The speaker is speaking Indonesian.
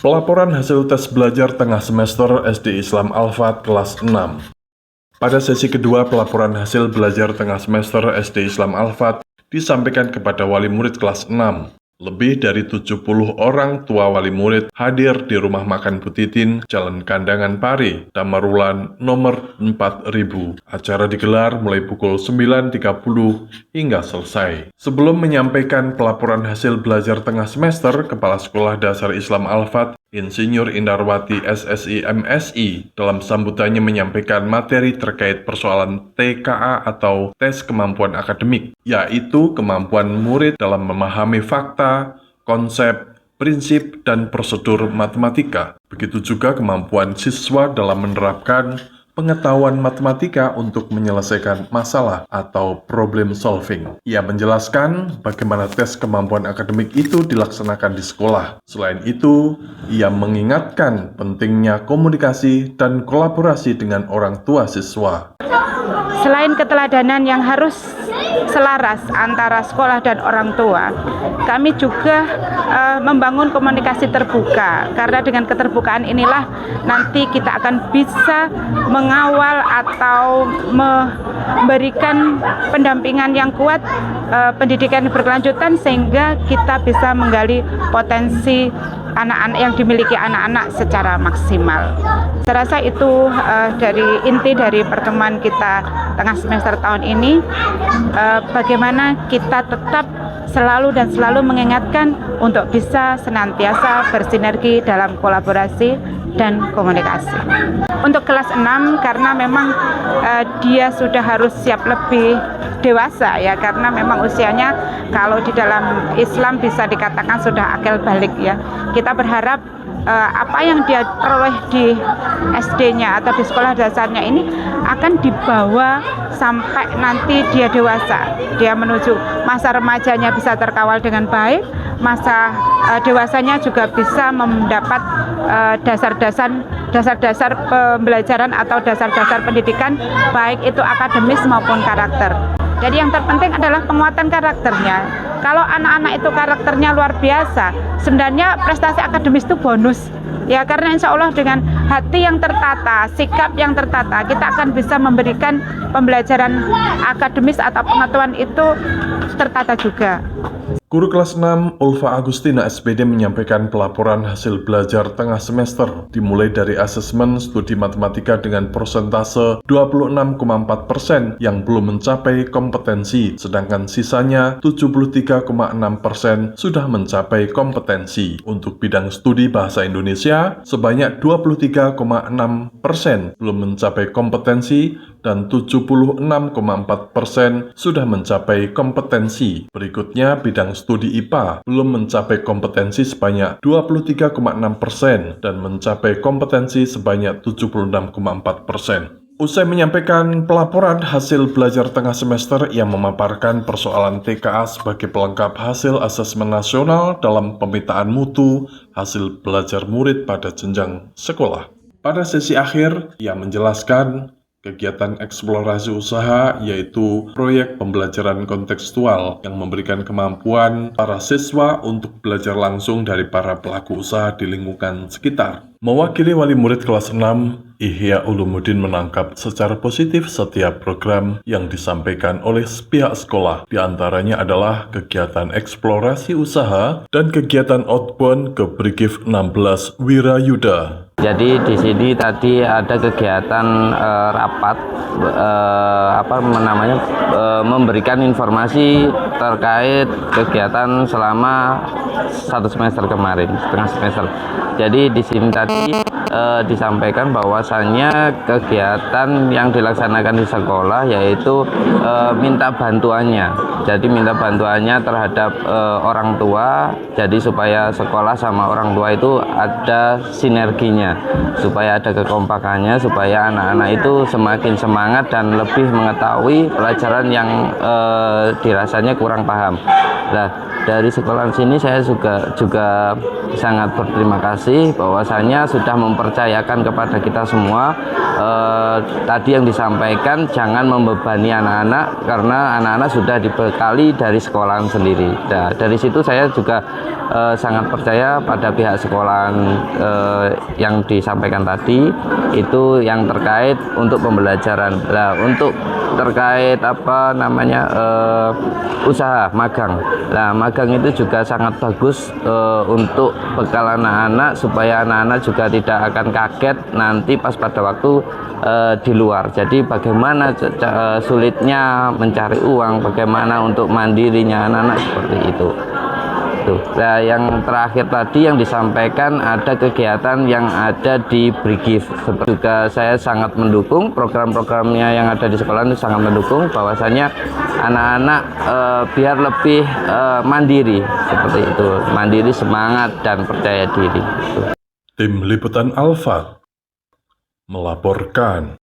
Pelaporan hasil tes belajar tengah semester SD Islam Al-Fat kelas 6. Pada sesi kedua pelaporan hasil belajar tengah semester SD Islam Al-Fat disampaikan kepada wali murid kelas 6. Lebih dari 70 orang tua wali murid hadir di Rumah Makan Bu Titin, Jalan Kandangan Pari, Damarulan, nomor 4000. Acara digelar mulai pukul 9.30 hingga selesai. Sebelum menyampaikan pelaporan hasil belajar tengah semester, Kepala Sekolah Dasar Islam Al-Fat, Insinyur Indarwati SSI MSI, dalam sambutannya menyampaikan materi terkait persoalan TKA atau tes kemampuan akademik, yaitu kemampuan murid dalam memahami fakta, konsep, prinsip, dan prosedur matematika. Begitu juga kemampuan siswa dalam menerapkan pengetahuan matematika untuk menyelesaikan masalah atau problem solving. Ia menjelaskan bagaimana tes kemampuan akademik itu dilaksanakan di sekolah. Selain itu, ia mengingatkan pentingnya komunikasi dan kolaborasi dengan orang tua siswa. Selain keteladanan yang harus selaras antara sekolah dan orang tua, kami juga membangun komunikasi terbuka, karena dengan keterbukaan inilah nanti kita akan bisa mengawal atau memberikan pendampingan yang kuat, pendidikan berkelanjutan, sehingga kita bisa menggali potensi anak-anak yang dimiliki anak-anak secara maksimal. Saya rasa itu dari inti dari pertemuan kita tengah semester tahun ini, bagaimana kita tetap selalu mengingatkan untuk bisa senantiasa bersinergi dalam kolaborasi dan komunikasi. Untuk kelas 6, karena memang dia sudah harus siap lebih dewasa ya, karena memang usianya kalau di dalam Islam bisa dikatakan sudah akil balik ya. Kita berharap apa yang dia peroleh di SD-nya atau di sekolah dasarnya ini akan dibawa sampai nanti dia dewasa. Dia menuju masa remajanya bisa terkawal dengan baik, masa dewasanya juga bisa mendapat dasar-dasar pembelajaran atau dasar-dasar pendidikan, baik itu akademis maupun karakter. Jadi yang terpenting adalah penguatan karakternya. Kalau anak-anak itu karakternya luar biasa, sebenarnya prestasi akademis itu bonus. Ya, karena insya Allah dengan hati yang tertata, sikap yang tertata, kita akan bisa memberikan pembelajaran akademis atau pengetahuan itu tertata juga. Guru kelas 6 Ulfa Agustina SPD menyampaikan pelaporan hasil belajar tengah semester dimulai dari asesmen studi matematika dengan persentase 26,4% yang belum mencapai kompetensi, sedangkan sisanya 73,6% sudah mencapai kompetensi. Untuk bidang studi bahasa Indonesia, sebanyak 23,6% belum mencapai kompetensi dan 76,4% sudah mencapai kompetensi. Berikutnya, bidang studi IPA belum mencapai kompetensi sebanyak 23,6% dan mencapai kompetensi sebanyak 76,4%. Usai menyampaikan pelaporan hasil belajar tengah semester, ia memaparkan persoalan TKA sebagai pelengkap hasil asesmen nasional dalam pemetaan mutu hasil belajar murid pada jenjang sekolah. Pada sesi akhir, ia menjelaskan kegiatan eksplorasi usaha, yaitu proyek pembelajaran kontekstual yang memberikan kemampuan para siswa untuk belajar langsung dari para pelaku usaha di lingkungan sekitar. Mewakili wali murid kelas 6, Ihya Ulumuddin menangkap secara positif setiap program yang disampaikan oleh pihak sekolah. Di antaranya adalah kegiatan eksplorasi usaha dan kegiatan outbound ke Brigif 16 Wirayuda. Jadi di sini tadi ada kegiatan rapat memberikan informasi terkait kegiatan selama satu semester kemarin, setengah semester. Jadi di sini tadi disampaikan bahwasannya kegiatan yang dilaksanakan di sekolah yaitu minta bantuannya. Jadi minta bantuannya terhadap orang tua, jadi supaya sekolah sama orang tua itu ada sinerginya, supaya ada kekompakannya, supaya anak-anak itu semakin semangat dan lebih mengetahui pelajaran yang dirasanya kurang paham. Nah, dari sekolah sini saya juga sangat berterima kasih bahwasanya sudah mempercayakan kepada kita semua. Tadi yang disampaikan, jangan membebani anak-anak karena anak-anak sudah dibekali dari sekolahan sendiri. Nah, dari situ saya juga sangat percaya pada pihak sekolahan yang disampaikan tadi, itu yang terkait untuk pembelajaran. Nah, untuk terkait usaha magang. Nah, magang itu juga sangat bagus untuk bekal anak-anak supaya anak-anak juga tidak akan kaget nanti pas pada waktu di luar. Jadi bagaimana sulitnya mencari uang, bagaimana untuk mandirinya anak-anak seperti itu. Nah, yang terakhir tadi yang disampaikan ada kegiatan yang ada di Brigif. Juga saya sangat mendukung program-programnya yang ada di sekolah, itu sangat mendukung bahwasanya anak-anak biar lebih mandiri seperti itu, mandiri, semangat dan percaya diri. Tim Liputan Alfat melaporkan.